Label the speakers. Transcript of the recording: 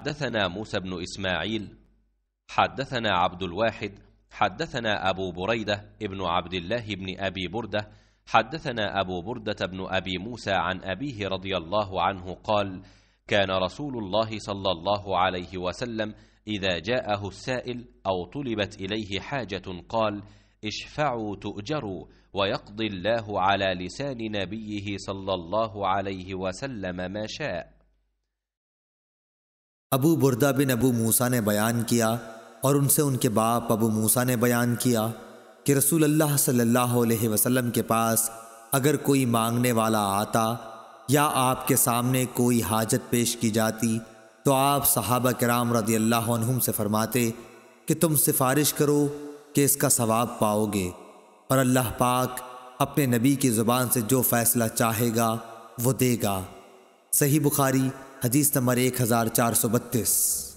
Speaker 1: حدثنا موسى بن إسماعيل حدثنا عبد الواحد حدثنا أبو بريدة ابن عبد الله بن أبي بردة حدثنا أبو بردة بن أبي موسى عن أبيه رضي الله عنه قال: كان رسول الله صلى الله عليه وسلم إذا جاءه السائل أو طلبت إليه حاجة قال: اشفعوا تؤجروا، ويقضي الله على لسان نبيه صلى الله عليه वसल्लम ما शाء।
Speaker 2: अबू बुर्दा बिन अबू मूसा ने बयान किया और उनसे उनके बाप अबू मूसा ने बयान किया कि रसूल अल्लाह सल्लल्लाहु अलैहि वसल्लम के पास अगर कोई मांगने वाला आता या आपके सामने कोई हाजत पेश की जाती तो आप सहाबा किराम रज़ी अल्लाह अन्हुम से फरमाते कि तुम सिफारिश करो कि इसका सवाब पाओगे, और अल्लाह पाक अपने नबी की ज़ुबान से जो फ़ैसला चाहेगा वो देगा। सही बुखारी हदीस नंबर 1432।